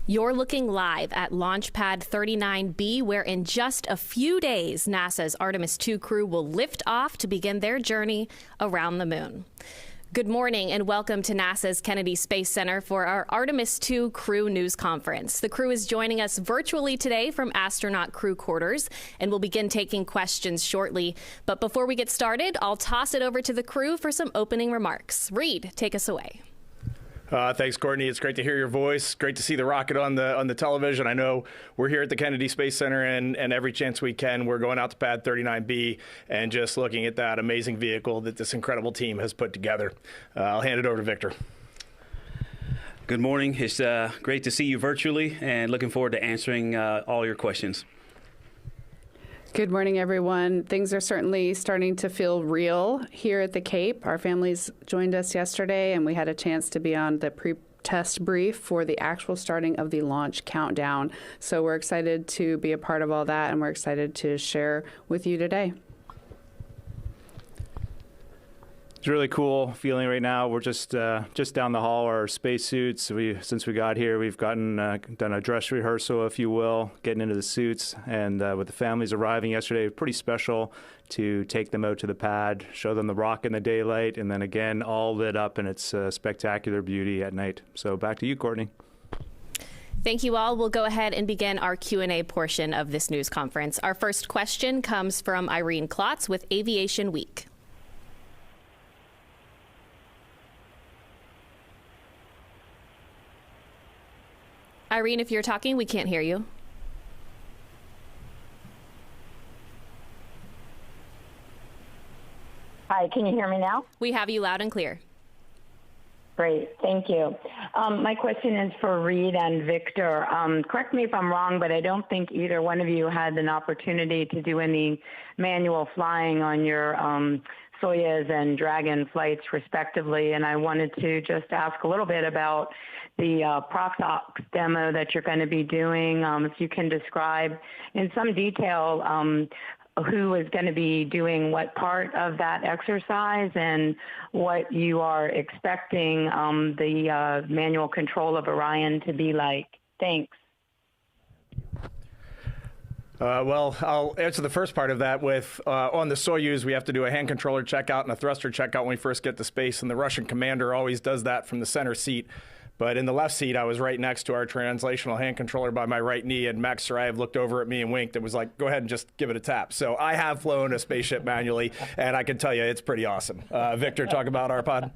You're looking live at Launch Pad 39B, where in just a few days, NASA's Artemis II crew will lift off to begin their journey around the moon. Good morning and welcome to NASA's Kennedy Space Center for our Artemis II Crew News Conference. The crew is joining us virtually today from astronaut crew quarters, and we'll begin taking questions shortly. But before we get started, I'll toss it over to the crew for some opening remarks. Reid, take us away. Thanks, Courtney. It's great to hear your voice. Great to see the rocket on the television. I know we're here at the Kennedy Space Center, and every chance we can, we're going out to Pad 39B and just looking at that amazing vehicle that this incredible team has put together. I'll hand it over to Victor. Good morning. It's great to see you virtually, and looking forward to answering all your questions. Good morning, everyone. Things are certainly starting to feel real here at the Cape. Our families joined us yesterday, and we had a chance to be on the pre-test brief for the actual starting of the launch countdown. So we're excited to be a part of all that, and we're excited to share with you today. It's really cool feeling right now. We're just down the hall, our spacesuits. Since we got here, we've done a dress rehearsal, if you will, getting into the suits. And with the families arriving yesterday, pretty special to take them out to the pad, show them the rocket in the daylight, and then again, all lit up in its spectacular beauty at night. So back to you, Courtney. Thank you all. We'll go ahead and begin our Q&A portion of this news conference. Our first question comes from Irene Klotz with Aviation Week. Irene, if you're talking, we can't hear you. Hi, can you hear me now? We have you loud and clear. Great, thank you. My question is for Reid and Victor. Correct me if I'm wrong, but I don't think either one of you had an opportunity to do any manual flying on your Soyuz and Dragon flights, respectively, and I wanted to just ask a little bit about the Proxox demo that you're going to be doing. If you can describe in some detail who is going to be doing what part of that exercise and what you are expecting the manual control of Orion to be like. Thanks. Well, I'll answer the first part of that with, on the Soyuz, we have to do a hand controller checkout and a thruster checkout when we first get to space, and the Russian commander always does that from the center seat. But in the left seat, I was right next to our translational hand controller by my right knee, and Max Sarayev looked over at me and winked and was like, go ahead and just give it a tap. So I have flown a spaceship manually, and I can tell you it's pretty awesome. Victor, talk about our pod.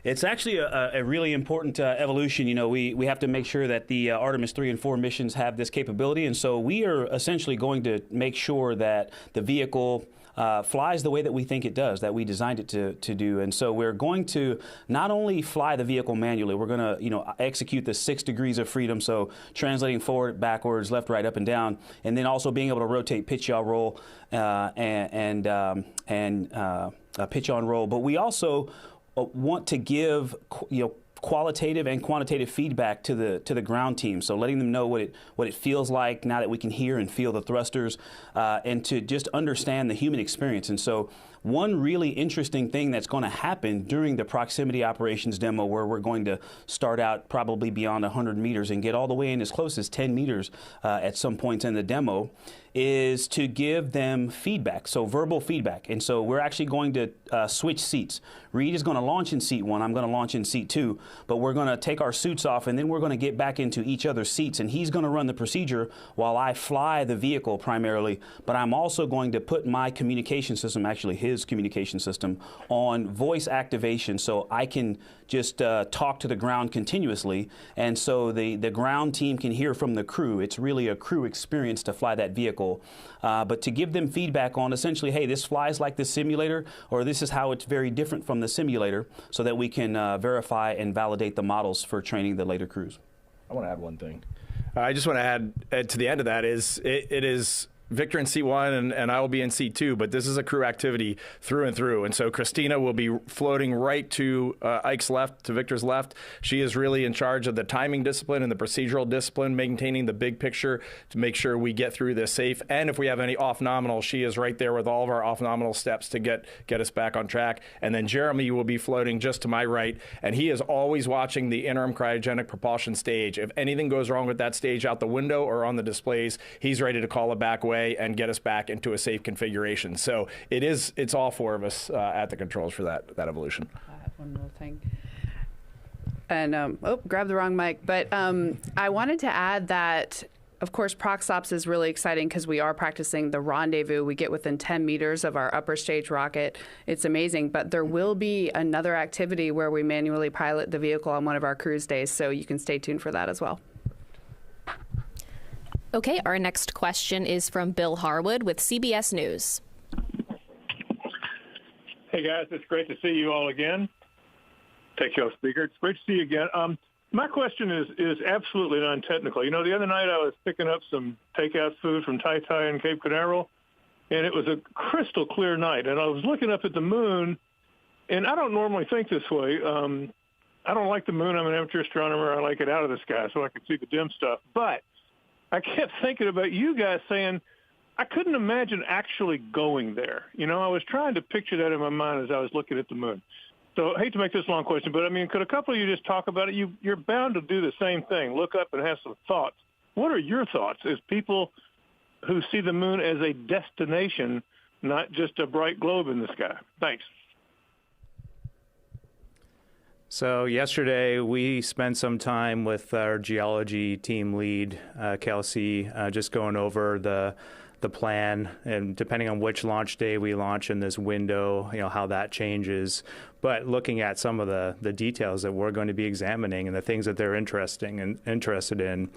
It's actually a really important evolution. You know, we have to make sure that the Artemis 3 and 4 missions have this capability, and so we are essentially going to make sure that the vehicle flies the way that we think it does, that we designed it to do. And so we're going to not only fly the vehicle manually, we're going to execute the 6 degrees of freedom, so translating forward, backwards, left, right, up, and down, and then also being able to rotate, pitch, yaw, roll, and pitch on roll. But we also want to give qualitative and quantitative feedback to the ground team, so letting them know what it feels like now that we can hear and feel the thrusters, and to just understand the human experience. And so one really interesting thing that's going to happen during the proximity operations demo, where we're going to start out probably beyond 100 meters and get all the way in as close as 10 meters at some points in the demo, is to give them feedback, so verbal feedback. And so we're actually going to switch seats. Reid is going to launch in seat 1, I'm going to launch in seat 2, but we're going to take our suits off, and then we're going to get back into each other's seats, and he's going to run the procedure while I fly the vehicle primarily, but I'm also going to put my communication system, actually his communication system, on voice activation, so I can just talk to the ground continuously, and so the ground team can hear from the crew. It's really a crew experience to fly that vehicle, but to give them feedback on essentially, hey, this flies like the simulator, or this is how it's very different from the simulator, so that we can verify and validate the models for training the later crews. I want to add one thing. I just want to add to the end of that is it is Victor in C1 and I will be in C2, but this is a crew activity through and through. And so Christina will be floating right to Ike's left, to Victor's left. She is really in charge of the timing discipline and the procedural discipline, maintaining the big picture to make sure we get through this safe. And if we have any off nominal, she is right there with all of our off nominal steps to get us back on track. And then Jeremy will be floating just to my right, and he is always watching the interim cryogenic propulsion stage. If anything goes wrong with that stage out the window or on the displays, he's ready to call it back away and get us back into a safe configuration. So it's all four of us at the controls for that evolution. I have one more thing. And, grab the wrong mic. But I wanted to add that, of course, ProxOps is really exciting because we are practicing the rendezvous. We get within 10 meters of our upper stage rocket. It's amazing. But there will be another activity where we manually pilot the vehicle on one of our cruise days. So you can stay tuned for that as well. Okay, our next question is from Bill Harwood with CBS News. Hey guys, it's great to see you all again. Take you off speaker. It's great to see you again. My question is absolutely non-technical. You know, the other night I was picking up some takeout food from Tai Tai in Cape Canaveral, and it was a crystal clear night. And I was looking up at the moon, and I don't normally think this way. I don't like the moon. I'm an amateur astronomer. I like it out of the sky so I can see the dim stuff. But I kept thinking about you guys saying, I couldn't imagine actually going there. You know, I was trying to picture that in my mind as I was looking at the moon. So I hate to make this a long question, but I mean, could a couple of you just talk about it? You're bound to do the same thing, look up and have some thoughts. What are your thoughts as people who see the moon as a destination, not just a bright globe in the sky? Thanks. So yesterday we spent some time with our geology team lead, Kelsey, just going over the plan, and depending on which launch day we launch in this window, you know, how that changes. But looking at some of the details that we're going to be examining and the things that they're interested in,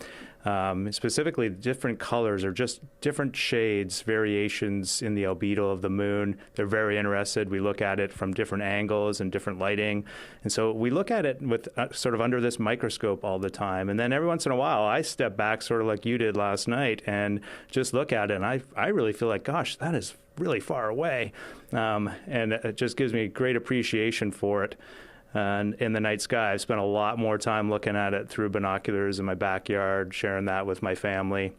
specifically different colors or just different shades, variations in the albedo of the moon. They're very interested. We look at it from different angles and different lighting. And so we look at it with sort of under this microscope all the time. And then every once in a while, I step back sort of like you did last night and just look at it. And I really feel like, gosh, that is really far away. And it just gives me great appreciation for it. And in the night sky, I've spent a lot more time looking at it through binoculars in my backyard, sharing that with my family.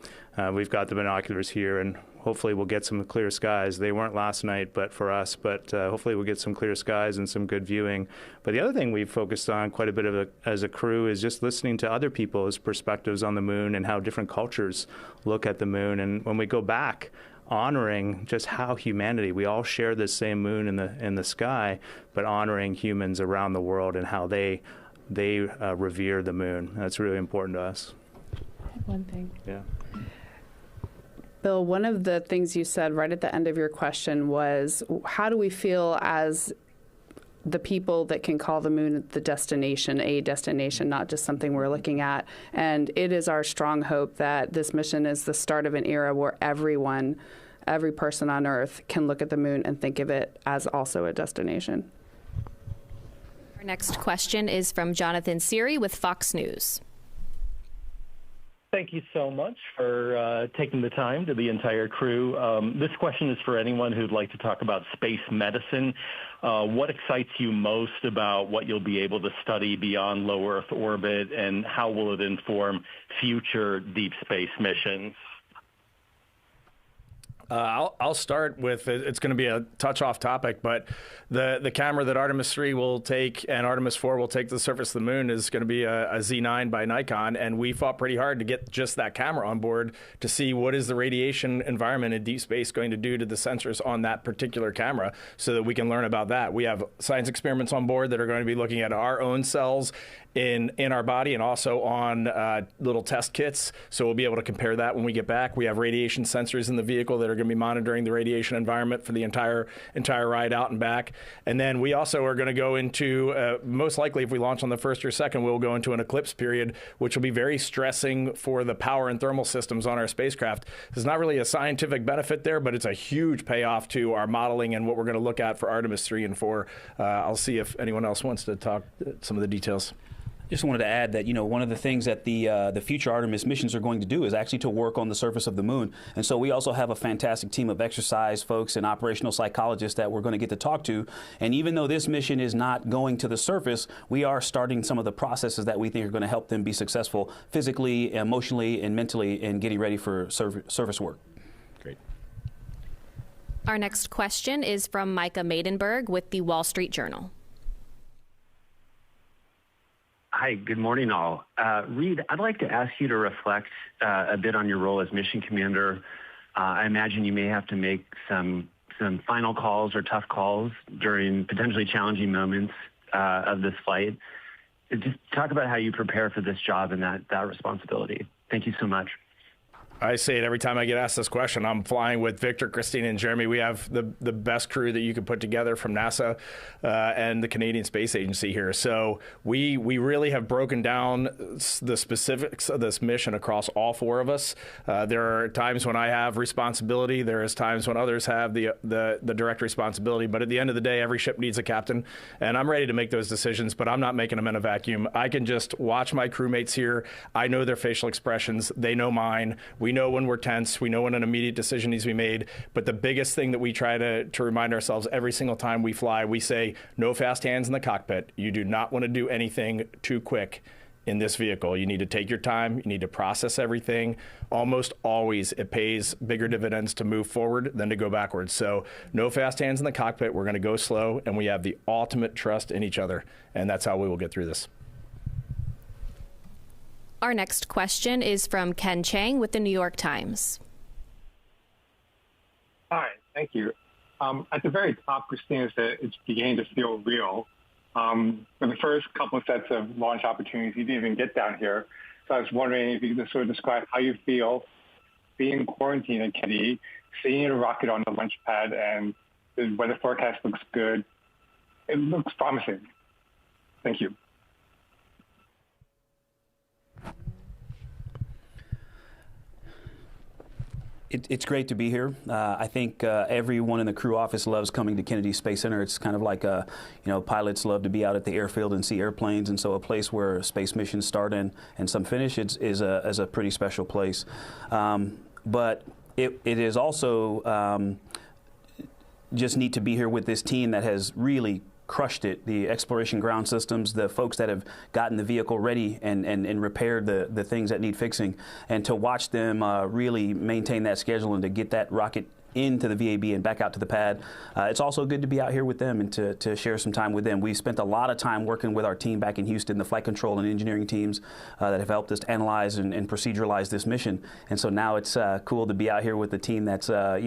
We've got the binoculars here, and hopefully we'll get some clear skies. They weren't last night, but for us, but hopefully we'll get some clear skies and some good viewing. But the other thing we've focused on quite a bit as a crew is just listening to other people's perspectives on the moon and how different cultures look at the moon. And when we go back, honoring just how humanity, we all share this same moon in the sky, but honoring humans around the world and how they revere the moon. That's really important to us. One thing. Yeah. Bill, one of the things you said right at the end of your question was, how do we feel as the people that can call the moon the destination, a destination, not just something we're looking at? And it is our strong hope that this mission is the start of an era where every person on Earth can look at the moon and think of it as also a destination. Our next question is from Jonathan Seary with Fox News. Thank you so much for taking the time, to the entire crew. This question is for anyone who'd like to talk about space medicine. What excites you most about what you'll be able to study beyond low Earth orbit, and how will it inform future deep space missions? I'll start with, it's going to be a touch off topic, but the camera that Artemis III will take and Artemis IV will take to the surface of the moon is going to be a Z9 by Nikon, and we fought pretty hard to get just that camera on board to see what is the radiation environment in deep space going to do to the sensors on that particular camera so that we can learn about that. We have science experiments on board that are going to be looking at our own cells in our body and also on little test kits, so we'll be able to compare that when we get back. We have radiation sensors in the vehicle that are going to be monitoring the radiation environment for the entire ride out and back. And then we also are going to go into, most likely if we launch on the first or second, we'll go into an eclipse period, which will be very stressing for the power and thermal systems on our spacecraft. There's not really a scientific benefit there, but it's a huge payoff to our modeling and what we're going to look at for Artemis 3 and 4. I'll see if anyone else wants to talk some of the details. Just wanted to add that, one of the things that the future Artemis missions are going to do is actually to work on the surface of the moon. And so we also have a fantastic team of exercise folks and operational psychologists that we're going to get to talk to. And even though this mission is not going to the surface, we are starting some of the processes that we think are going to help them be successful physically, emotionally, and mentally in getting ready for surface work. Great. Our next question is from Micah Maidenberg with the Wall Street Journal. Hi, good morning, all. Reid, I'd like to ask you to reflect a bit on your role as mission commander. I imagine you may have to make some final calls or tough calls during potentially challenging moments of this flight. Just talk about how you prepare for this job and that responsibility. Thank you so much. I say it every time I get asked this question. I'm flying with Victor, Christina, and Jeremy. We have the best crew that you could put together from NASA and the Canadian Space Agency here. So we really have broken down the specifics of this mission across all four of us. There are times when I have responsibility. There is times when others have the direct responsibility. But at the end of the day, every ship needs a captain, and I'm ready to make those decisions. But I'm not making them in a vacuum. I can just watch my crewmates here. I know their facial expressions. They know mine. We know when we're tense. We know when an immediate decision needs to be made. But the biggest thing that we try to remind ourselves every single time we fly, we say, no fast hands in the cockpit. You do not want to do anything too quick in this vehicle. You need to take your time. You need to process everything. Almost always it pays bigger dividends to move forward than to go backwards. So no fast hands in the cockpit. We're going to go slow, and we have the ultimate trust in each other. And that's how we will get through this. Our next question is from Ken Chang with the New York Times. Hi, thank you. At the very top, Christina said it's beginning to feel real. For the first couple of sets of launch opportunities, you didn't even get down here. So I was wondering if you could sort of describe how you feel being quarantined at Kennedy, seeing a rocket on the launch pad, and the weather forecast looks good. It looks promising. Thank you. It's great to be here. I think everyone in the crew office loves coming to Kennedy Space Center. It's kind of like, pilots love to be out at the airfield and see airplanes, and so a place where space missions start and some finish is a pretty special place. But it is also just neat to be here with this team that has really crushed it. The exploration ground systems, the folks that have gotten the vehicle ready and repaired the things that need fixing, and to watch them really maintain that schedule and to get that rocket into the VAB and back out to the pad. It's also good to be out here with them and to share some time with them. We've spent a lot of time working with our team back in Houston, the flight control and engineering teams that have helped us analyze and proceduralize this mission. And so now it's cool to be out here with the team that's has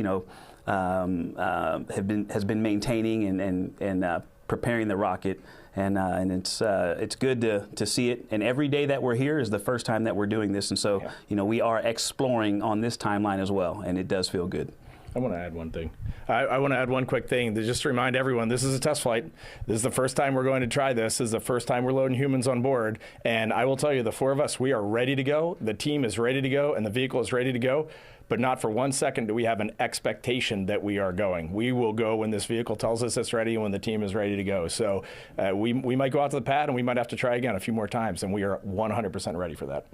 been maintaining and preparing the rocket, and it's good to see it. And every day that we're here is the first time that we're doing this, and so we are exploring on this timeline as well, and it does feel good. I want to add one thing. I want to add one quick thing to just remind everyone, this is a test flight. This is the first time we're going to try this. This is the first time we're loading humans on board. And I will tell you, the four of us, we are ready to go. The team is ready to go, and the vehicle is ready to go. But not for 1 second do we have an expectation that we are going. We will go when this vehicle tells us it's ready and when the team is ready to go. So we might go out to the pad, and we might have to try again a few more times, and we are 100% ready for that.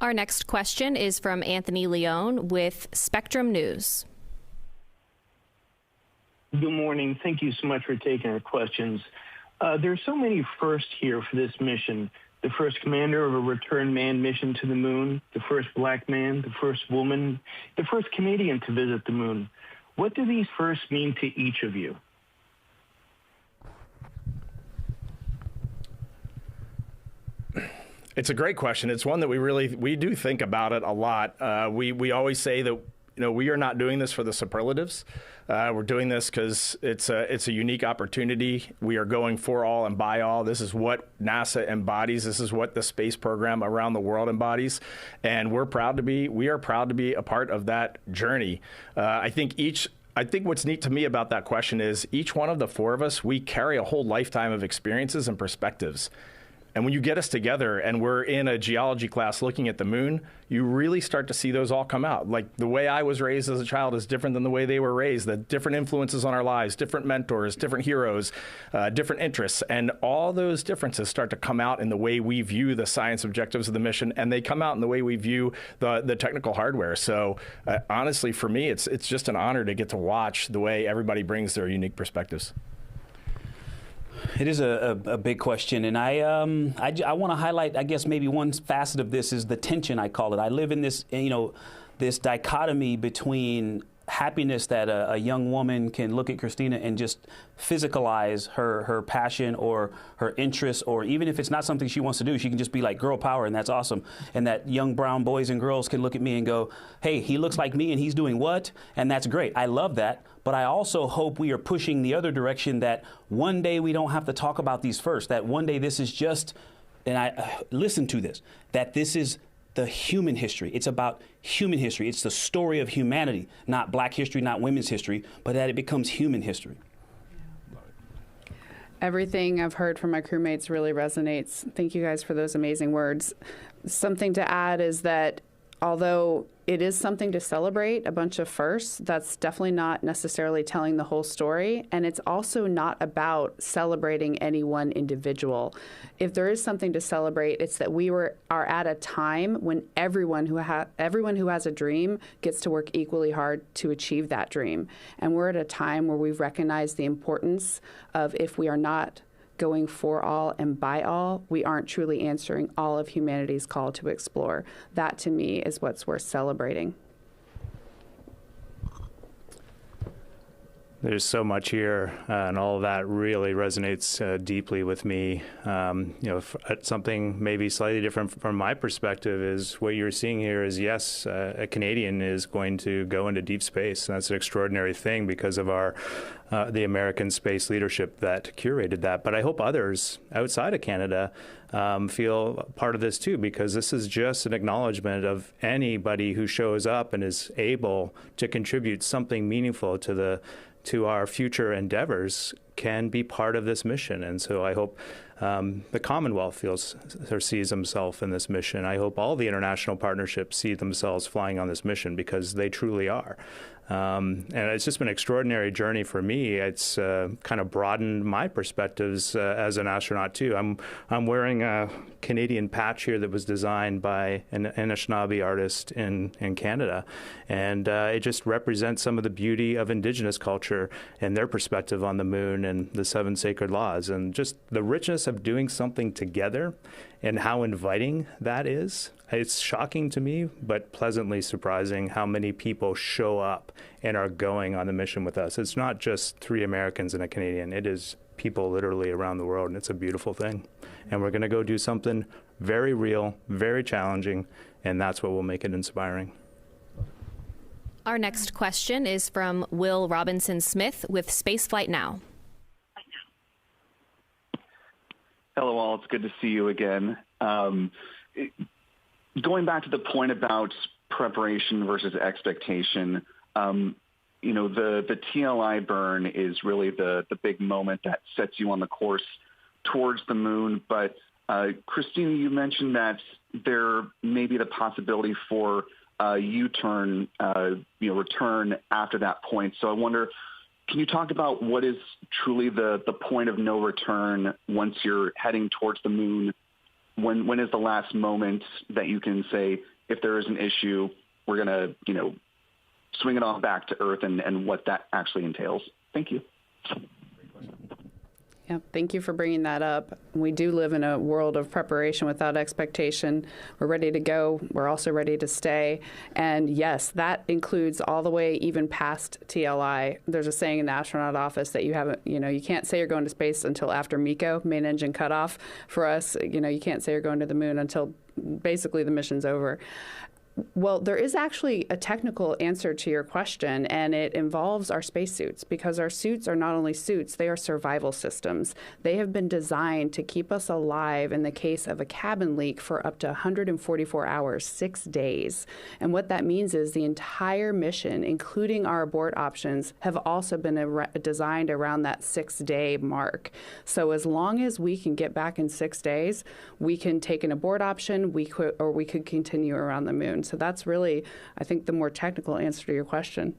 Our next question is from Anthony Leone with Spectrum News. Good morning. Thank you so much for taking our questions. There are so many firsts here for this mission. The first commander of a return manned mission to the moon, the first black man, the first woman, the first Canadian to visit the moon. What do these firsts mean to each of you? It's a great question. It's one that we do think about it a lot. We always say that we are not doing this for the superlatives. We're doing this because it's a unique opportunity. We are going for all and by all. This is what NASA embodies. This is what the space program around the world embodies, and we are proud to be a part of that journey. I think what's neat to me about that question is each one of the four of us, we carry a whole lifetime of experiences and perspectives. And when you get us together and we're in a geology class looking at the moon, you really start to see those all come out. Like the way I was raised as a child is different than the way they were raised. The different influences on our lives, different mentors, different heroes, different interests. And all those differences start to come out in the way we view the science objectives of the mission, and they come out in the way we view the technical hardware. So honestly, for me, it's just an honor to get to watch the way everybody brings their unique perspectives. It is a big question, and I want to highlight, I guess, maybe one facet of this is the tension, I call it. I live in this, this dichotomy between happiness that a young woman can look at Christina and just physicalize her passion or her interest, or even if it's not something she wants to do, she can just be like girl power, and that's awesome. And that young brown boys and girls can look at me and go, hey, he looks like me and he's doing what? And that's great. I love that. But I also hope we are pushing the other direction, that one day we don't have to talk about these first, that one day this is just, and I listen to this, that this is the human history. It's about human history. It's the story of humanity, not black history, not women's history, but that it becomes human history. Everything I've heard from my crewmates really resonates. Thank you guys for those amazing words. Something to add is that although it is something to celebrate, a bunch of firsts, that's definitely not necessarily telling the whole story. And it's also not about celebrating any one individual. If there is something to celebrate, it's that we are at a time when everyone who has a dream gets to work equally hard to achieve that dream. And we're at a time where we've recognized the importance of, if we are not going for all and by all, we aren't truly answering all of humanity's call to explore. That, to me, is what's worth celebrating. There's so much here, and all of that really resonates deeply with me. Something maybe slightly different from my perspective is what you're seeing here is, yes, a Canadian is going to go into deep space. And that's an extraordinary thing because of the American space leadership that curated that. But I hope others outside of Canada feel part of this too, because this is just an acknowledgement of anybody who shows up and is able to contribute something meaningful to our future endeavors can be part of this mission. And so I hope the Commonwealth feels or sees himself in this mission. I hope all the international partnerships see themselves flying on this mission, because they truly are. And it's just been an extraordinary journey for me. It's kind of broadened my perspectives as an astronaut too. I'm wearing a Canadian patch here that was designed by an Anishinaabe artist in Canada, and it just represents some of the beauty of Indigenous culture and their perspective on the moon and the 7 sacred laws, and just the richness of doing something together and how inviting that is. It's shocking to me, but pleasantly surprising how many people show up and are going on the mission with us. It's not just 3 Americans and a Canadian. It is people literally around the world, and it's a beautiful thing. And we're going to go do something very real, very challenging, and that's what will make it inspiring. Our next question is from Will Robinson-Smith with Spaceflight Now. Hello, all. It's good to see you again. Going back to the point about preparation versus expectation, the TLI burn is really the big moment that sets you on the course towards the moon. But Christina, you mentioned that there may be the possibility for a U-turn, return after that point. So I wonder, can you talk about what is truly the point of no return once you're heading towards the moon? When is the last moment that you can say, if there is an issue, we're going to, swing it on back to Earth, and what that actually entails? Thank you. Yeah, thank you for bringing that up. We do live in a world of preparation without expectation. We're ready to go. We're also ready to stay. And yes, that includes all the way even past TLI. There's a saying in the astronaut office that you can't say you're going to space until after MECO, main engine cutoff. For us, you can't say you're going to the moon until basically the mission's over. Well, there is actually a technical answer to your question, and it involves our spacesuits, because our suits are not only suits, they are survival systems. They have been designed to keep us alive in the case of a cabin leak for up to 144 hours, 6 days. And what that means is the entire mission, including our abort options, have also been designed around that 6-day mark. So as long as we can get back in 6 days, we can take an abort option, we could continue around the moon. So that's really, I think, the more technical answer to your question.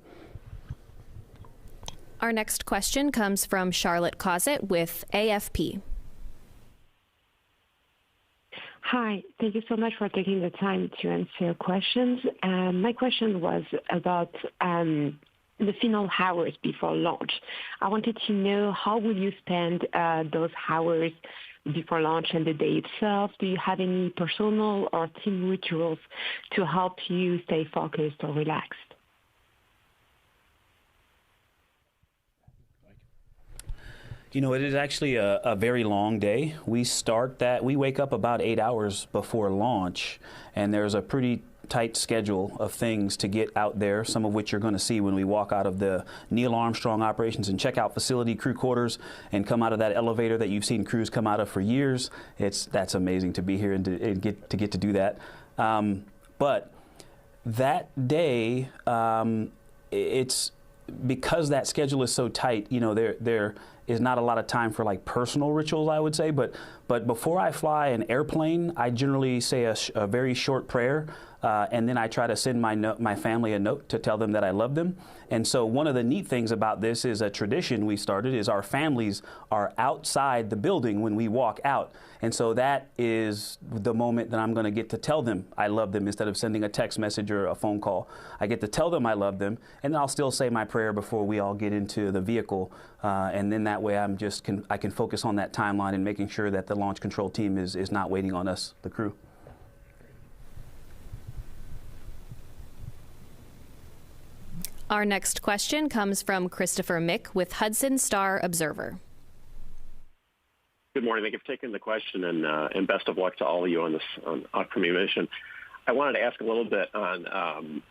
Our next question comes from Charlotte Cosett with AFP. Hi, thank you so much for taking the time to answer questions. My question was about the final hours before launch. I wanted to know, how will you spend those hours before launch and the day itself? Do you have any personal or team rituals to help you stay focused or relaxed? You know, it is actually a very long day. We wake up about 8 hours before launch, and there's a pretty tight schedule of things to get out there, some of which you're going to see when we walk out of the Neil Armstrong Operations and Checkout Facility crew quarters and come out of that elevator that you've seen crews come out of for years. That's amazing to be here and get to do that. But that day, it's because that schedule is so tight. You know, there is not a lot of time for like personal rituals, I would say. But before I fly an airplane, I generally say a very short prayer. And then I try to send my family a note to tell them that I love them. And so one of the neat things about this is a tradition we started is our families are outside the building when we walk out. And so that is the moment that I'm going to get to tell them I love them instead of sending a text message or a phone call. I get to tell them I love them, and then I'll still say my prayer before we all get into the vehicle. And then that way I can focus on that timeline and making sure that the launch control team is not waiting on us, the crew. Our next question comes from Christopher Mick with Hudson Star Observer. Good morning. Thank you for taking the question, and best of luck to all of you on this upcoming mission. I wanted to ask a little bit on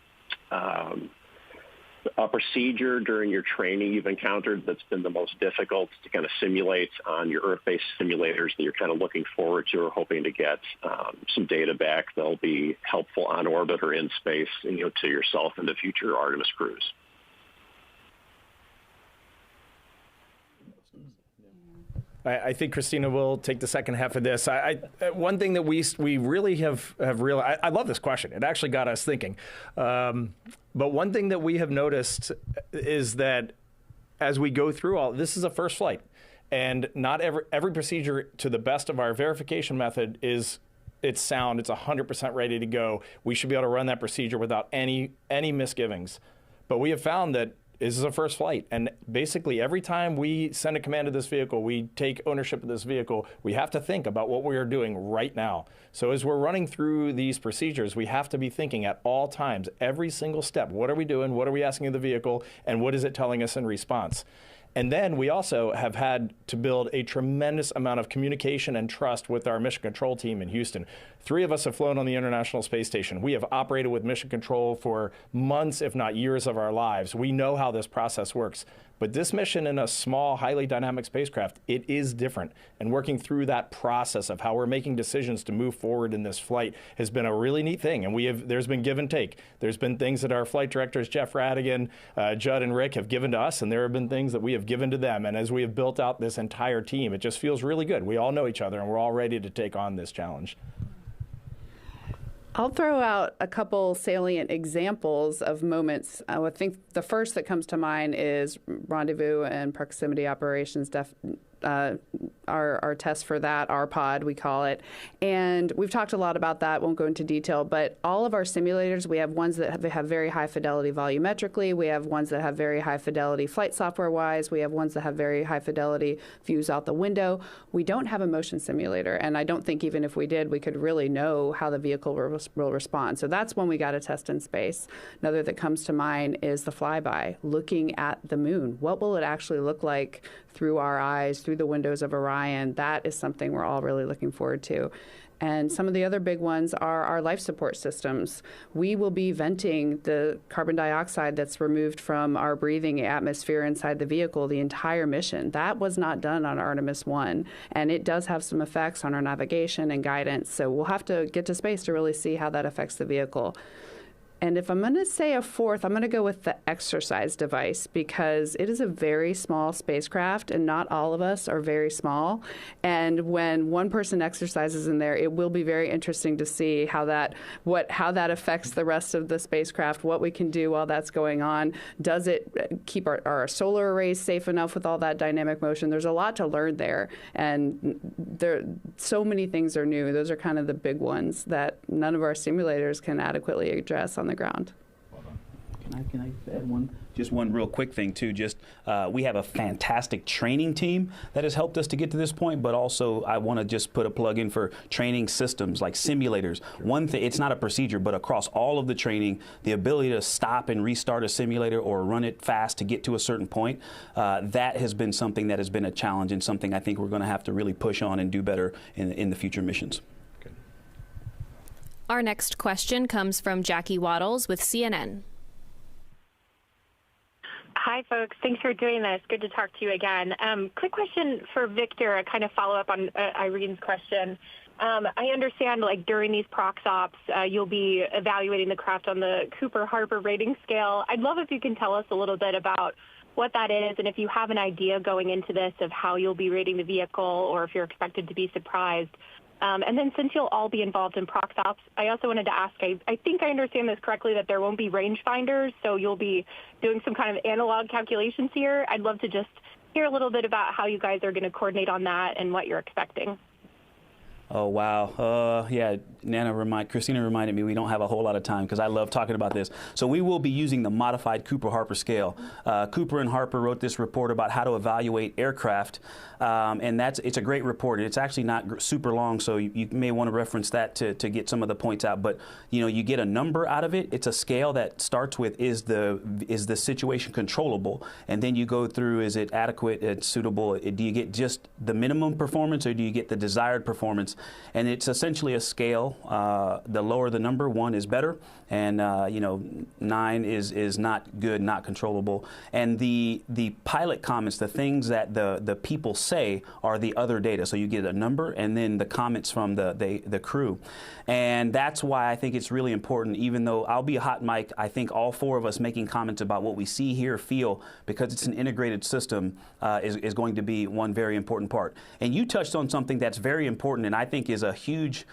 a procedure during your training you've encountered that's been the most difficult to kind of simulate on your Earth-based simulators that you're kind of looking forward to or hoping to get some data back that'll be helpful on orbit or in space, to yourself and the future Artemis crews. I think Christina will take the second half of this. One thing that we really have realized, I love this question. It actually got us thinking. But one thing that we have noticed is that as we go through all, this is a first flight. And not every procedure, to the best of our verification method, it's sound. It's 100% ready to go. We should be able to run that procedure without any misgivings. But we have found that this is a first flight, and basically every time we send a command to this vehicle, we take ownership of this vehicle, we have to think about what we are doing right now. So as we're running through these procedures, we have to be thinking at all times, every single step, what are we doing, what are we asking of the vehicle, and what is it telling us in response? And then we also have had to build a tremendous amount of communication and trust with our mission control team in Houston. 3 of us have flown on the International Space Station. We have operated with mission control for months, if not years of our lives. We know how this process works. But this mission in a small, highly dynamic spacecraft, it is different. And working through that process of how we're making decisions to move forward in this flight has been a really neat thing. And there's been give and take. There's been things that our flight directors, Jeff Radigan, Judd, and Rick, have given to us, and there have been things that we have given to them. And as we have built out this entire team, it just feels really good. We all know each other, and we're all ready to take on this challenge. I'll throw out a couple salient examples of moments. I think the first that comes to mind is rendezvous and proximity operations, our test for that, our pod, we call it. And we've talked a lot about that, won't go into detail, but all of our simulators, we have ones that have very high fidelity volumetrically, we have ones that have very high fidelity flight software-wise, we have ones that have very high fidelity views out the window. We don't have a motion simulator, and I don't think even if we did, we could really know how the vehicle will respond. So that's one we got to test in space. Another that comes to mind is the flyby, looking at the moon. What will it actually look like through our eyes, through the windows of our Orion. That is something we're all really looking forward to. And some of the other big ones are our life support systems. We will be venting the carbon dioxide that's removed from our breathing atmosphere inside the vehicle the entire mission. That was not done on Artemis I, and it does have some effects on our navigation and guidance. So we'll have to get to space to really see how that affects the vehicle. And if I'm going to say a fourth, I'm going to go with the exercise device, because it is a very small spacecraft and not all of us are very small. And when one person exercises in there, it will be very interesting to see how that affects the rest of the spacecraft, what we can do while that's going on. Does it keep our solar arrays safe enough with all that dynamic motion? There's a lot to learn there. And so many things are new. Those are kind of the big ones that none of our simulators can adequately address on the ground. Can I add one real quick thing too? Just we have a fantastic training team that has helped us to get to this point, but also I want to just put a plug in for training systems like simulators. One thing, it's not a procedure, but across all of the training, the ability to stop and restart a simulator or run it fast to get to a certain point, that has been something that has been a challenge and something I think we're going to have to really push on and do better in the future missions. Our next question comes from Jackie Waddles with CNN. Hi, folks. Thanks for doing this. Good to talk to you again. Quick question for Victor, a kind of follow-up on Irene's question. I understand, like, during these prox ops, you'll be evaluating the craft on the Cooper-Harper rating scale. I'd love if you can tell us a little bit about what that is, and if you have an idea going into this of how you'll be rating the vehicle, or if you're expected to be surprised. And then since you'll all be involved in prox ops, I also wanted to ask, I think I understand this correctly, that there won't be rangefinders, so you'll be doing some kind of analog calculations here. I'd love to just hear a little bit about how you guys are going to coordinate on that and what you're expecting. Oh, wow. Yeah, Christina reminded me we don't have a whole lot of time because I love talking about this. So we will be using the modified Cooper-Harper scale. Cooper and Harper wrote this report about how to evaluate aircraft, and it's a great report. It's actually not super long, so you may want to reference that to get some of the points out. But you get a number out of it. It's a scale that starts with is the situation controllable, and then you go through, is it adequate, it's suitable. Do you get just the minimum performance, or do you get the desired performance? And it's essentially a scale. The lower the number, 1 is better, and 9 is not good, not controllable. And the pilot comments, the things that the people say, are the other data. So you get a number and then the comments from the crew. And that's why I think it's really important, even though I'll be a hot mic, I think all 4 of us making comments about what we see, hear, feel, because it's an integrated system, is going to be one very important part. And you touched on something that's very important, and I think is a huge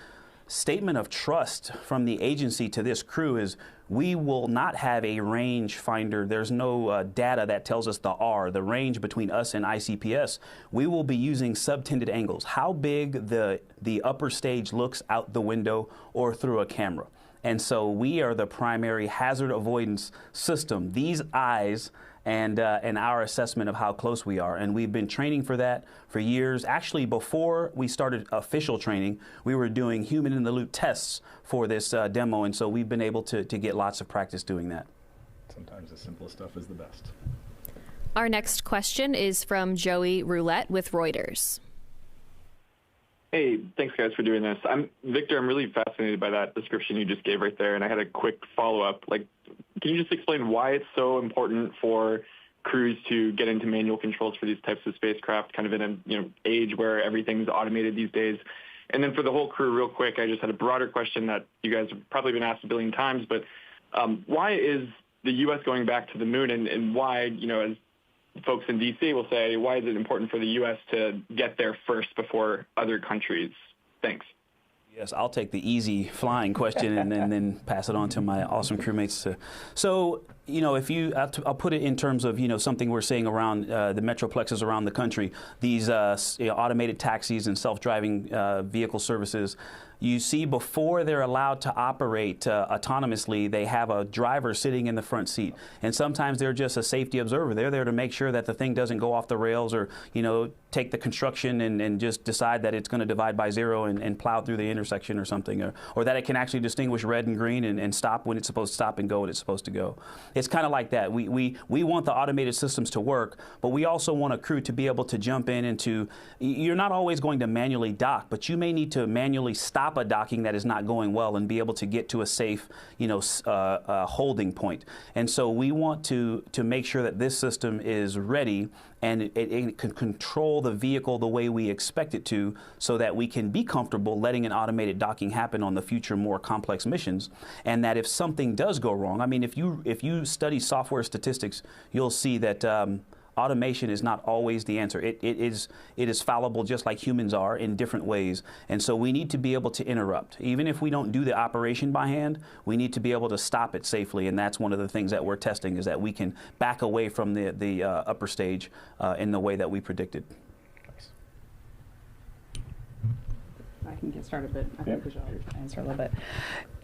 statement of trust from the agency to this crew, is we will not have a range finder. There's no data that tells us the range between us and ICPS. We will be using subtended angles, how big the upper stage looks out the window or through a camera. And so we are the primary hazard avoidance system, these eyes and our assessment of how close we are. And we've been training for that for years. Actually, before we started official training, we were doing human-in-the-loop tests for this demo, and so we've been able to get lots of practice doing that. Sometimes the simplest stuff is the best. Our next question is from Joey Roulette with Reuters. Hey, thanks guys for doing this. Victor, I'm really fascinated by that description you just gave right there, and I had a quick follow-up. Can you just explain why it's so important for crews to get into manual controls for these types of spacecraft, kind of in an age where everything's automated these days? And then for the whole crew, real quick, I just had a broader question that you guys have probably been asked a billion times, but why is the U.S. going back to the moon, and why, as folks in D.C. will say, why is it important for the U.S. to get there first before other countries? Thanks. Yes, I'll take the easy flying question and then pass it on to my awesome crewmates. So, I'll put it in terms of, something we're seeing around the metroplexes around the country, these automated taxis and self-driving vehicle services. You see, before they're allowed to operate autonomously, they have a driver sitting in the front seat. And sometimes they're just a safety observer. They're there to make sure that the thing doesn't go off the rails or, take the construction and just decide that it's going to divide by 0 and plow through the intersection or something, or that it can actually distinguish red and green and stop when it's supposed to stop and go when it's supposed to go. It's kind of like that. We want the automated systems to work, but we also want a crew to be able to jump in and to, you're not always going to manually dock, but you may need to manually stop a docking that is not going well and be able to get to a safe, holding point. And so we want to make sure that this system is ready and it can control the vehicle the way we expect it to, so that we can be comfortable letting an automated docking happen on the future more complex missions. And that if something does go wrong, I mean, if you study software statistics, you'll see that automation is not always the answer. It is fallible, just like humans are, in different ways. And so we need to be able to interrupt. Even if we don't do the operation by hand, we need to be able to stop it safely. And that's one of the things that we're testing, is that we can back away from the upper stage in the way that we predicted. I can get started, but I think we should answer a little bit.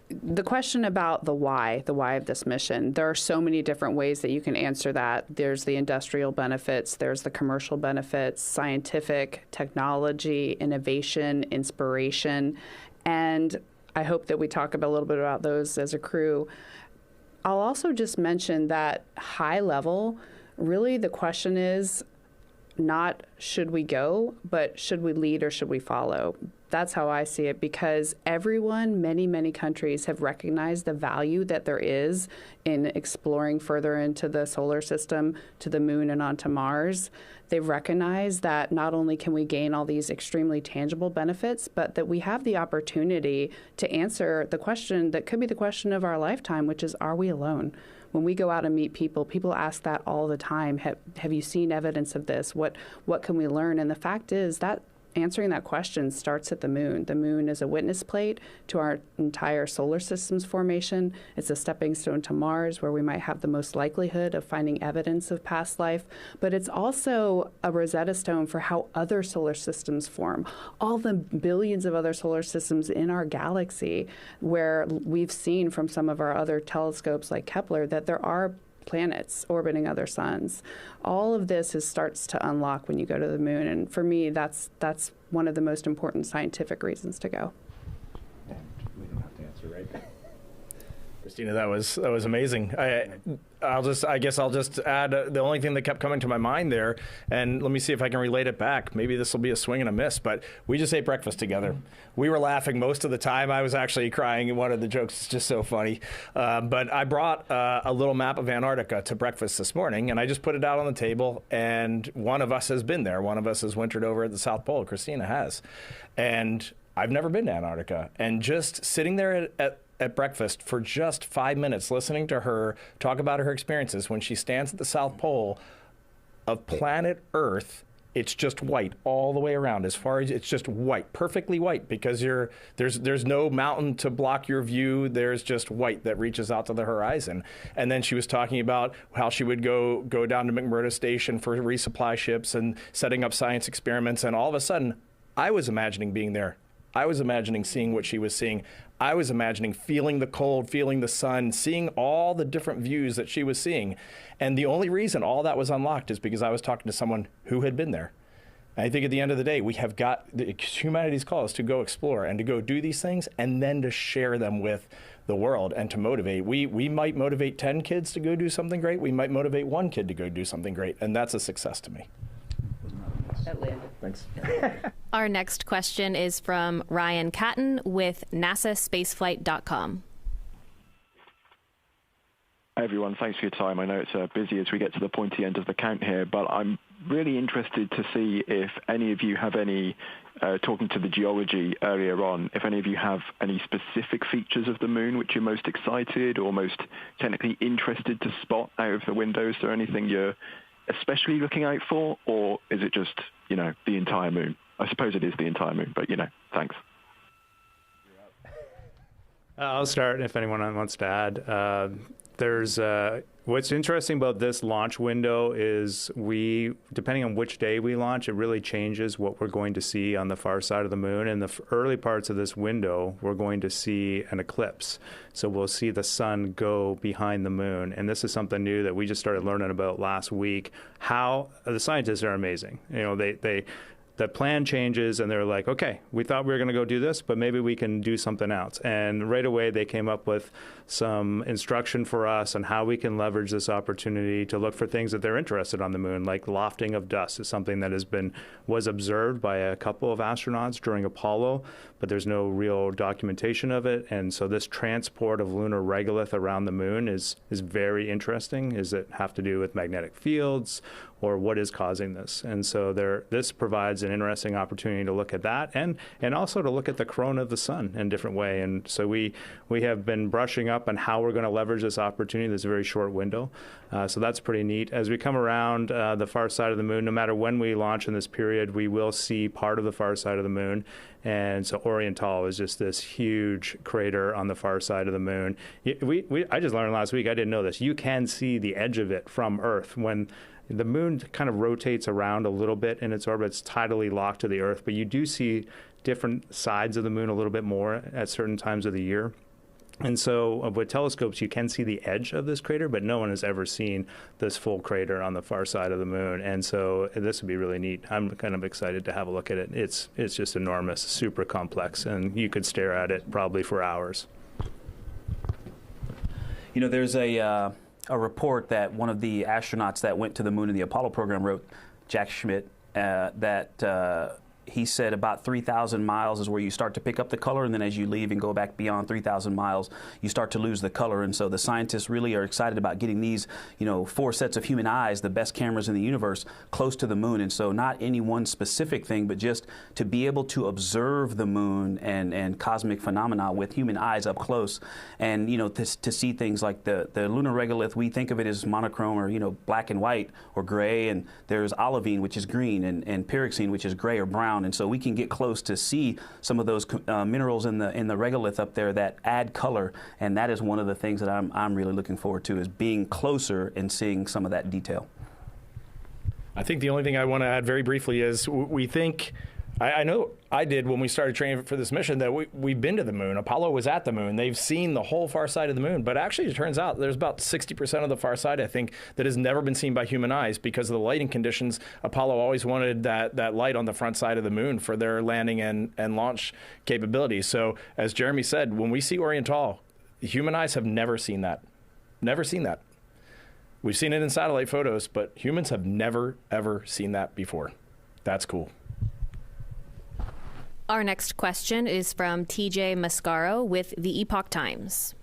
The question about the why of this mission, there are so many different ways that you can answer that. There's the industrial benefits, there's the commercial benefits, scientific, technology, innovation, inspiration, and I hope that we talk a little bit about those as a crew. I'll also just mention that high level, really the question is not should we go, but should we lead or should we follow? That's how I see it, because everyone, many countries have recognized the value that there is in exploring further into the solar system, to the moon and onto Mars. They've recognized that not only can we gain all these extremely tangible benefits, but that we have the opportunity to answer the question that could be the question of our lifetime, which is, are we alone? When we go out and meet people, people ask that all the time. Have you seen evidence of this? What can we learn? And the fact is that answering that question starts at the moon. The moon is a witness plate to our entire solar system's formation. It's a stepping stone to Mars, where we might have the most likelihood of finding evidence of past life. But it's also a Rosetta Stone for how other solar systems form. All the billions of other solar systems in our galaxy, where we've seen from some of our other telescopes like Kepler that there are planets orbiting other suns. All of this starts to unlock when you go to the moon, and for me, that's one of the most important scientific reasons to go. We don't have to answer, right? Christina, that was amazing. I guess I'll just add the only thing that kept coming to my mind there, and let me see if I can relate it back. Maybe this will be a swing and a miss, but we just ate breakfast together. We were laughing most of the time. I was actually crying, and one of the jokes is just so funny. But I brought a little map of Antarctica to breakfast this morning, and I just put it out on the table, and one of us has been there. One of us has wintered over at the South Pole. Christina has. And I've never been to Antarctica. And just sitting there at breakfast for just 5 minutes, listening to her talk about her experiences when she stands at the South Pole of planet Earth. It's just white all the way around. As far as it's just white, perfectly white, because there's no mountain to block your view. There's just white that reaches out to the horizon. And then she was talking about how she would go down to McMurdo Station for resupply ships and setting up science experiments. And all of a sudden, I was imagining being there. I was imagining seeing what she was seeing. I was imagining feeling the cold, feeling the sun, seeing all the different views that she was seeing. And the only reason all that was unlocked is because I was talking to someone who had been there. And I think at the end of the day, we have got humanity's call is to go explore and to go do these things and then to share them with the world and to motivate. We might motivate 10 kids to go do something great. We might motivate one kid to go do something great. And that's a success to me. Thanks. Our next question is from Ryan Catton with NASAspaceflight.com. Hi, everyone. Thanks for your time. I know it's busy as we get to the pointy end of the count here, but I'm really interested to see if any of you have any, talking to the geology earlier on, if any of you have any specific features of the moon which you're most excited or most technically interested to spot out of the window. Is there anything you're especially looking out for, or is it just, the entire moon? I suppose it is the entire moon, but, thanks. I'll start if anyone wants to add. There's what's interesting about this launch window is depending on which day we launch, it really changes what we're going to see on the far side of the moon. In the early parts of this window, we're going to see an eclipse. So we'll see the sun go behind the moon. And this is something new that we just started learning about last week. How the scientists are amazing. the plan changes and they're like, okay, we thought we were going to go do this, but maybe we can do something else. And right away they came up with some instruction for us on how we can leverage this opportunity to look for things that they're interested on the moon, like lofting of dust is something that was observed by a couple of astronauts during Apollo, but there's no real documentation of it. And so this transport of lunar regolith around the moon is very interesting. Does it have to do with magnetic fields, or what is causing this? And so this provides an interesting opportunity to look at that and also to look at the corona of the sun in a different way. And so we have been brushing up on how we're going to leverage this opportunity, this very short window. So that's pretty neat. As we come around the far side of the moon, no matter when we launch in this period, we will see part of the far side of the moon. And so Oriental is just this huge crater on the far side of the moon. I just learned last week, I didn't know this, you can see the edge of it from Earth. When the moon kind of rotates around a little bit in its orbit, it's tidally locked to the Earth, but you do see different sides of the moon a little bit more at certain times of the year. And so with telescopes, you can see the edge of this crater, but no one has ever seen this full crater on the far side of the moon. And so this would be really neat. I'm kind of excited to have a look at it. It's just enormous, super complex, and you could stare at it probably for hours. You know, there's a report that one of the astronauts that went to the moon in the Apollo program wrote, Jack Schmidt, that he said about 3,000 miles is where you start to pick up the color, and then as you leave and go back beyond 3,000 miles, you start to lose the color. And so the scientists really are excited about getting these, 4 sets of human eyes, the best cameras in the universe, close to the moon. And so not any one specific thing, but just to be able to observe the moon and cosmic phenomena with human eyes up close, and to see things like the lunar regolith. We think of it as monochrome, or black and white or gray, and there's olivine, which is green, and pyroxene, which is gray or brown. And so we can get close to see some of those minerals in the regolith up there that add color, and that is one of the things that I'm really looking forward to, is being closer and seeing some of that detail. I think the only thing I want to add very briefly is we think, I know I did when we started training for this mission, that we've been to the moon. Apollo was at the moon. They've seen the whole far side of the moon. But actually, it turns out there's about 60% of the far side, I think, that has never been seen by human eyes because of the lighting conditions. Apollo always wanted that light on the front side of the moon for their landing and launch capabilities. So as Jeremy said, when we see Oriental, human eyes have never seen that. Never seen that. We've seen it in satellite photos, but humans have never, ever seen that before. That's cool. Our next question is from TJ Mascaro with the Epoch Times.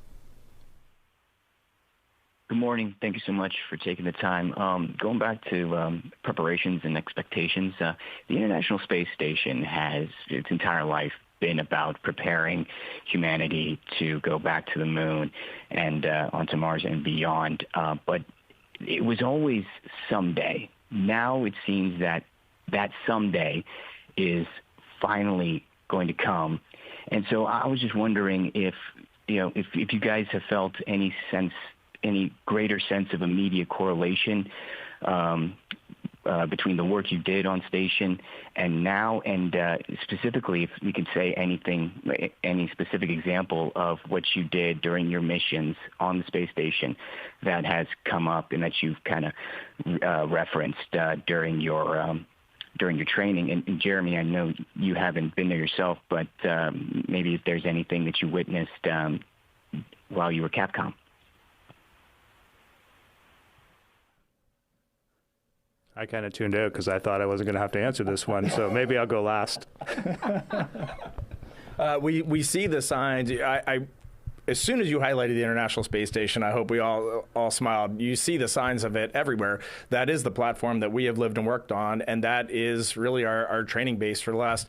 Good morning. Thank you so much for taking the time. Going back to preparations and expectations, the International Space Station has its entire life been about preparing humanity to go back to the moon and onto Mars and beyond. But it was always someday. Now it seems that someday is finally going to come. And so I was just wondering if you guys have felt any greater sense of immediate correlation between the work you did on station and now, and specifically if you can say any specific example of what you did during your missions on the space station that has come up and that you've kind of referenced during your training. And Jeremy, I know you haven't been there yourself, but maybe if there's anything that you witnessed while you were Capcom. I kind of tuned out because I thought I wasn't going to have to answer this one, so maybe I'll go last. We see the signs. As soon as you highlighted the International Space Station, I hope we all smiled. You see the signs of it everywhere. That is the platform that we have lived and worked on, and that is really our training base for the last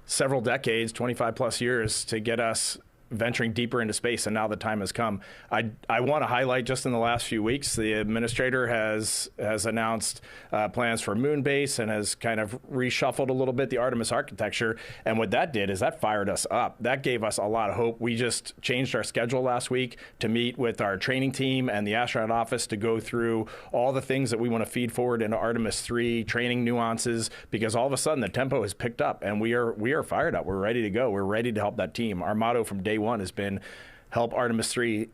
several decades, 25 plus years, to get us venturing deeper into space, and now the time has come. I want to highlight, just in the last few weeks, the administrator has announced plans for a moon base and has kind of reshuffled a little bit the Artemis architecture. And what that did is that fired us up. That gave us a lot of hope. We just changed our schedule last week to meet with our training team and the astronaut office to go through all the things that we want to feed forward into Artemis III, training nuances, because all of a sudden the tempo has picked up and we are fired up. We're ready to go. We're ready to help that team. Our motto from day one has been help Artemis III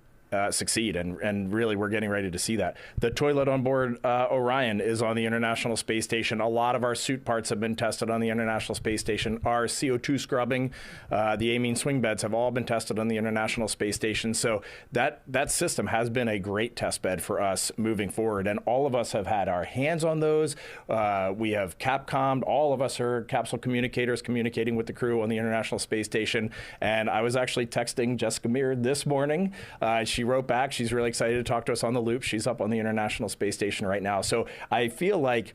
succeed, and really we're getting ready to see that. The toilet on board Orion is on the International Space Station. A lot of our suit parts have been tested on the International Space Station. Our CO2 scrubbing, the amine swing beds have all been tested on the International Space Station. So that system has been a great test bed for us moving forward, and all of us have had our hands on those. We have Capcommed. All of us are capsule communicators communicating with the crew on the International Space Station. And I was actually texting Jessica Meir this morning. She wrote back. She's really excited to talk to us on the loop. She's up on the International Space Station right now. So I feel like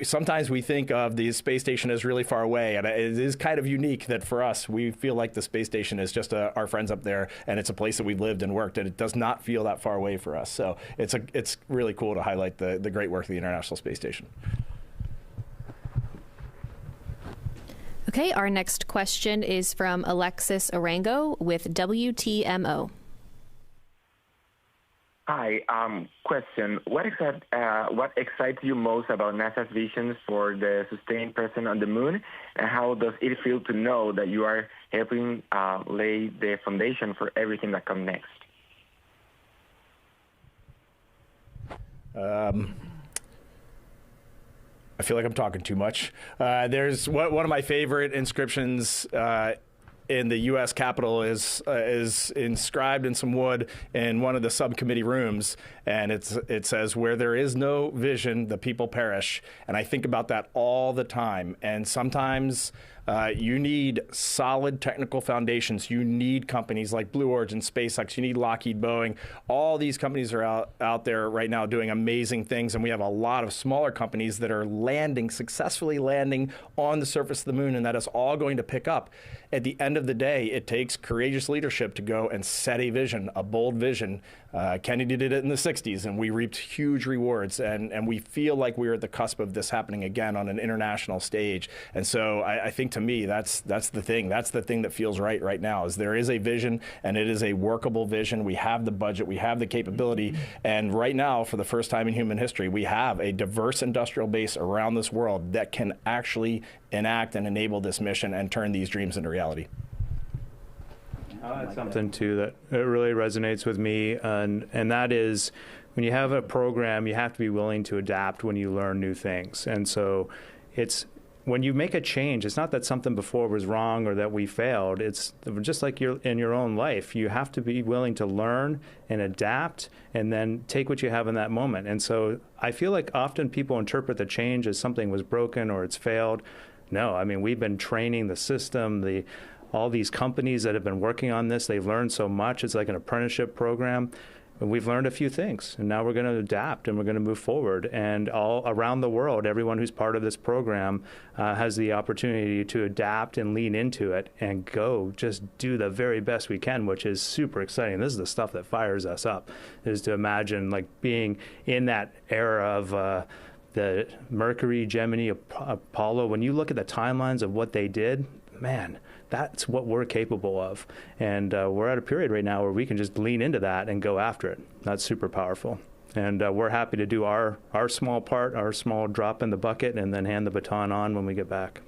sometimes we think of the space station as really far away, and it is kind of unique that for us, we feel like the space station is just our friends up there, and it's a place that we've lived and worked, and it does not feel that far away for us. So it's really cool to highlight the great work of the International Space Station. Okay, our next question is from Alexis Arango with WTMO. Hi, question. What excites you most about NASA's visions for the sustained presence on the moon, and how does it feel to know that you are helping lay the foundation for everything that comes next? I feel like I'm talking too much. There's one of my favorite inscriptions in the U.S. Capitol is inscribed in some wood in one of the subcommittee rooms, and it says, "Where there is no vision, the people perish." And I think about that all the time. And sometimes you need solid technical foundations. You need companies like Blue Origin, SpaceX. You need Lockheed, Boeing. All these companies are out there right now doing amazing things, and we have a lot of smaller companies that are successfully landing on the surface of the moon, and that is all going to pick up. At the end of the day, it takes courageous leadership to go and set a vision, a bold vision. Kennedy did it in the 60s, and we reaped huge rewards, and we feel like we're at the cusp of this happening again on an international stage. And so I think, to me, that's the thing. That's the thing that feels right now, is there is a vision, and it is a workable vision. We have the budget, we have the capability, and right now, for the first time in human history, we have a diverse industrial base around this world that can actually enact and enable this mission and turn these dreams into reality. That's something too that really resonates with me, and that is, when you have a program, you have to be willing to adapt when you learn new things. And so it's when you make a change, it's not that something before was wrong or that we failed. It's just like in your own life. You have to be willing to learn and adapt, and then take what you have in that moment. And so I feel like often people interpret the change as something was broken or it's failed. No, I mean, we've been training the system, all these companies that have been working on this, they've learned so much. It's like an apprenticeship program. And we've learned a few things, and now we're going to adapt and we're going to move forward. And all around the world, everyone who's part of this program has the opportunity to adapt and lean into it and just do the very best we can, which is super exciting. This is the stuff that fires us up, is to imagine like being in that era of the Mercury, Gemini, Apollo. When you look at the timelines of what they did, man, that's what we're capable of. And we're at a period right now where we can just lean into that and go after it. That's super powerful. And we're happy to do our small part, our small drop in the bucket, and then hand the baton on when we get back.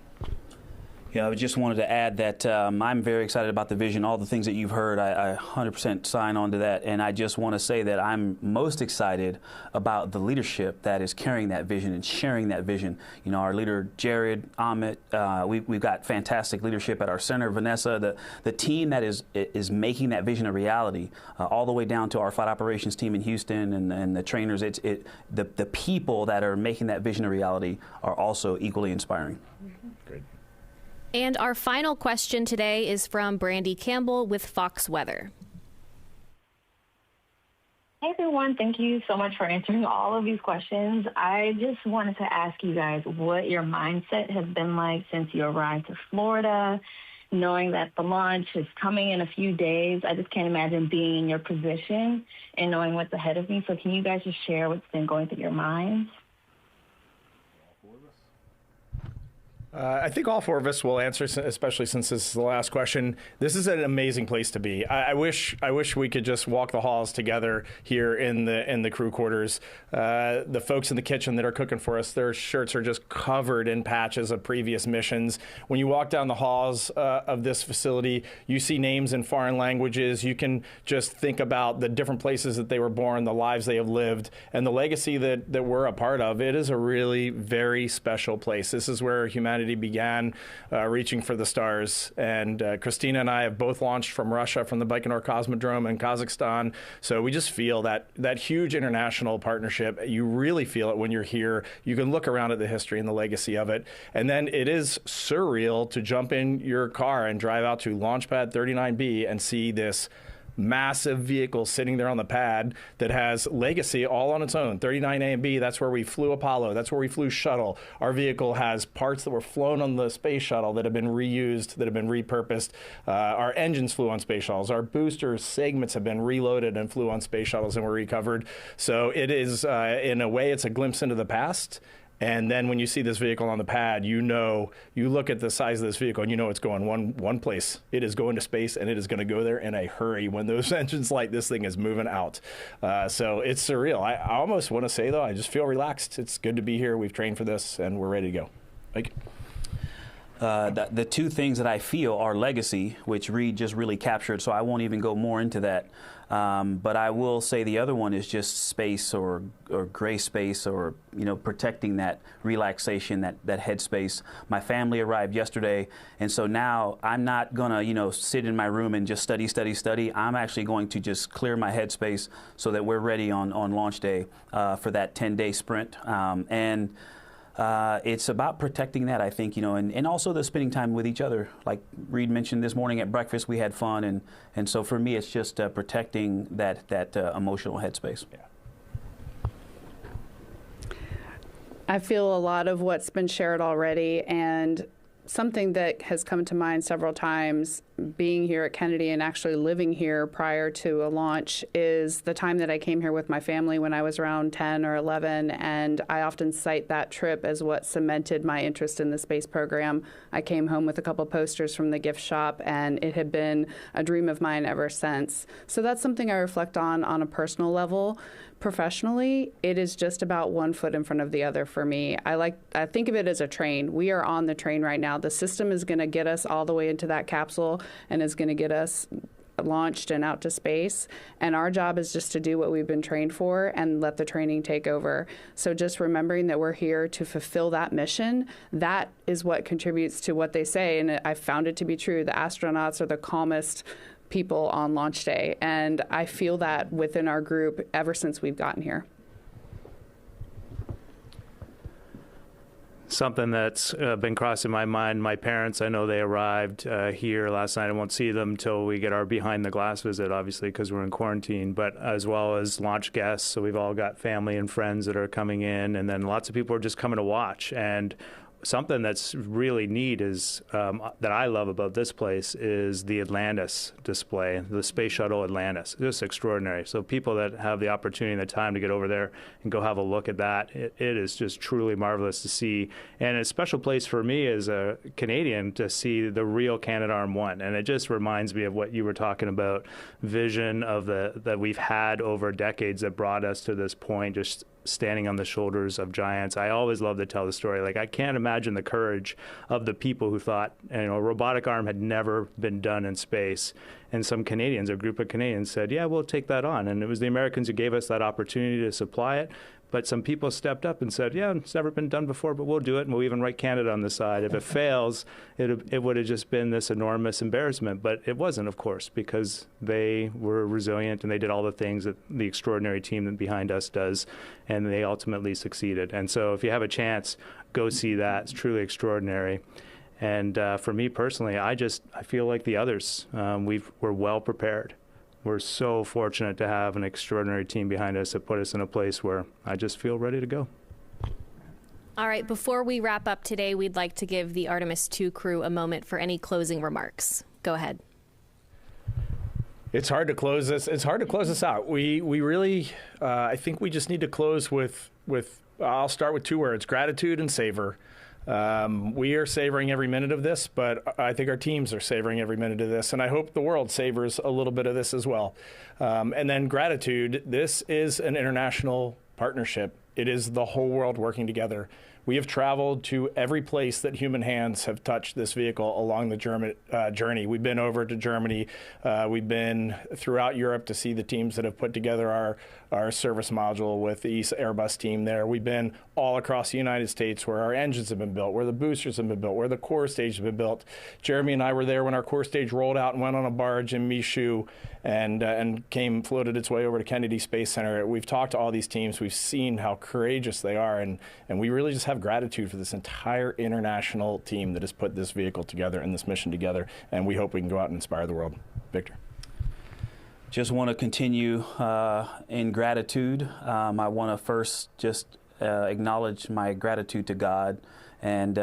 Yeah, I just wanted to add that I'm very excited about the vision. All the things that you've heard, I 100% sign on to that. And I just want to say that I'm most excited about the leadership that is carrying that vision and sharing that vision. You know, our leader, Jared, Amit, we've got fantastic leadership at our center, Vanessa, the team that is making that vision a reality, all the way down to our flight operations team in Houston and the trainers. The people that are making that vision a reality are also equally inspiring. Great. And our final question today is from Brandy Campbell with Fox Weather. Hey everyone, thank you so much for answering all of these questions. I just wanted to ask you guys what your mindset has been like since you arrived to Florida, knowing that the launch is coming in a few days. I just can't imagine being in your position and knowing what's ahead of me. So can you guys just share what's been going through your minds? I think all four of us will answer, especially since this is the last question. This is an amazing place to be. I wish we could just walk the halls together here in the crew quarters. The folks in the kitchen that are cooking for us, their shirts are just covered in patches of previous missions. When you walk down the halls of this facility, you see names in foreign languages. You can just think about the different places that they were born, the lives they have lived, and the legacy that we're a part of. It is a really very special place. This is where humanity began reaching for the stars. And Christina and I have both launched from Russia, from the Baikonur Cosmodrome in Kazakhstan. So we just feel that huge international partnership. You really feel it when you're here. You can look around at the history and the legacy of it. And then it is surreal to jump in your car and drive out to Launchpad 39B and see this massive vehicle sitting there on the pad that has legacy all on its own. 39A and B, that's where we flew Apollo. That's where we flew shuttle. Our vehicle has parts that were flown on the space shuttle that have been reused, that have been repurposed. Our engines flew on space shuttles. Our booster segments have been reloaded and flew on space shuttles and were recovered. So it is, in a way, it's a glimpse into the past. And then when you see this vehicle on the pad, you look at the size of this vehicle and you know it's going one place. It is going to space, and it is going to go there in a hurry. When those engines light, this thing is moving out. So it's surreal. I almost want to say, though, I just feel relaxed. It's good to be here. We've trained for this, and we're ready to go. Mike? The two things that I feel are legacy, which Reid just really captured, so I won't even go more into that. But I will say the other one is just space or gray space, or protecting that relaxation, that headspace. My family arrived yesterday, and so now I'm not gonna sit in my room and just study. I'm actually going to just clear my headspace so that we're ready on launch day for that 10-day sprint. It's about protecting that, I think, and also the spending time with each other. Like Reid mentioned this morning at breakfast, we had fun, and so for me, it's just protecting that emotional headspace. Yeah. I feel a lot of what's been shared already, and something that has come to mind several times being here at Kennedy and actually living here prior to a launch is the time that I came here with my family when I was around 10 or 11, and I often cite that trip as what cemented my interest in the space program. I came home with a couple posters from the gift shop, and it had been a dream of mine ever since. So that's something I reflect on a personal level. Professionally, it is just about one foot in front of the other for me. I think of it as a train. We are on the train right now. The system is going to get us all the way into that capsule and is going to get us launched and out to space. And our job is just to do what we've been trained for and let the training take over. So just remembering that we're here to fulfill that mission, that is what contributes to what they say. And I found it to be true. The astronauts are the calmest people on launch day. And I feel that within our group ever since we've gotten here. Something that's been crossing my mind, my parents, I know they arrived here last night. I won't see them until we get our behind the glass visit, obviously, because we're in quarantine, but as well as launch guests. So we've all got family and friends that are coming in, and then lots of people are just coming to watch. And something that's really neat is that I love about this place is the Atlantis display, the Space Shuttle Atlantis. Just extraordinary. So people that have the opportunity and the time to get over there and go have a look at that, it is just truly marvelous to see. And a special place for me as a Canadian to see the real Canadarm1. And it just reminds me of what you were talking about, vision of that we've had over decades that brought us to this point, just standing on the shoulders of giants. I always love to tell the story. Like, I can't imagine the courage of the people who thought, a robotic arm had never been done in space. And some Canadians, a group of Canadians said, yeah, we'll take that on. And it was the Americans who gave us that opportunity to supply it. But some people stepped up and said, yeah, it's never been done before, but we'll do it, and we'll even write Canada on the side. If it fails, it would have just been this enormous embarrassment. But it wasn't, of course, because they were resilient and they did all the things that the extraordinary team behind us does, and they ultimately succeeded. And so if you have a chance, go see that. It's truly extraordinary. And for me personally, I feel like the others. We're well prepared. We're so fortunate to have an extraordinary team behind us that put us in a place where I just feel ready to go. All right, before we wrap up today, we'd like to give the Artemis II crew a moment for any closing remarks. Go ahead. It's hard to close this. It's hard to close this out. We really, I think we just need to close with I'll start with two words: gratitude and savor. We are savoring every minute of this, but I think our teams are savoring every minute of this, and I hope the world savors a little bit of this as well. And then gratitude. This is an international partnership. It is the whole world working together. We have traveled to every place that human hands have touched this vehicle along the journey. We've been over to Germany. We've been throughout Europe to see the teams that have put together our service module with the Airbus team there. We've been all across the United States where our engines have been built, where the boosters have been built, where the core stage has been built. Jeremy and I were there when our core stage rolled out and went on a barge in Michoud and floated its way over to Kennedy Space Center. We've talked to all these teams. We've seen how courageous they are, and we really just have gratitude for this entire international team that has put this vehicle together and this mission together, and we hope we can go out and inspire the world. Victor. Just want to continue in gratitude. I want to first just acknowledge my gratitude to God, and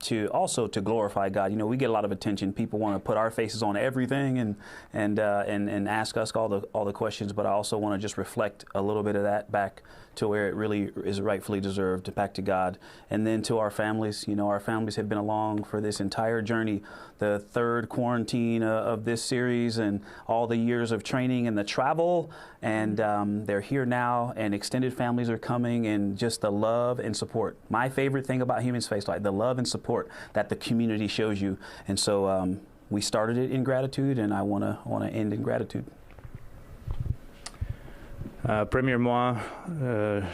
to glorify God. You know, we get a lot of attention. People want to put our faces on everything and ask us all the questions. But I also want to just reflect a little bit of that back to where it really is rightfully deserved, back to God. And then to our families. You know, our families have been along for this entire journey, the third quarantine of this series, and all the years of training and the travel. And they're here now, and extended families are coming, and just the love and support. My favorite thing about human spaceflight, the love and support that the community shows you. And so we started it in gratitude, and I want to end in gratitude. Premièrement,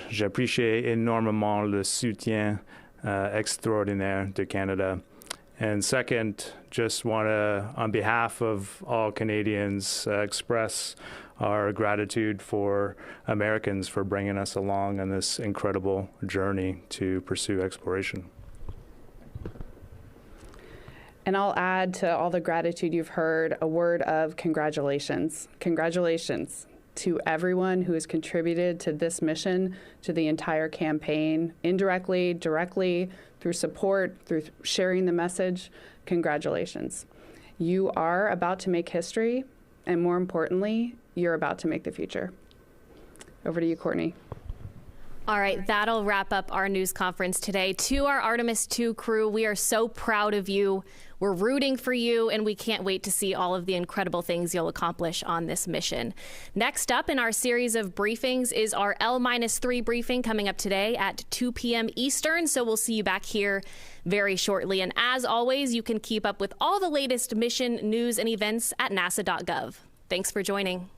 j'apprécie énormément le soutien extraordinaire de Canada. And second, just want to, on behalf of all Canadians, express our gratitude for Americans for bringing us along on this incredible journey to pursue exploration. And I'll add to all the gratitude you've heard a word of congratulations. Congratulations to everyone who has contributed to this mission, to the entire campaign, indirectly, directly, through support, through sharing the message. Congratulations. You are about to make history, and more importantly, you're about to make the future. Over to you, Courtney. All right, that'll wrap up our news conference today. To our Artemis II crew, we are so proud of you. We're rooting for you, and we can't wait to see all of the incredible things you'll accomplish on this mission. Next up in our series of briefings is our L-3 briefing coming up today at 2 p.m. Eastern, so we'll see you back here very shortly. And as always, you can keep up with all the latest mission news and events at nasa.gov. Thanks for joining.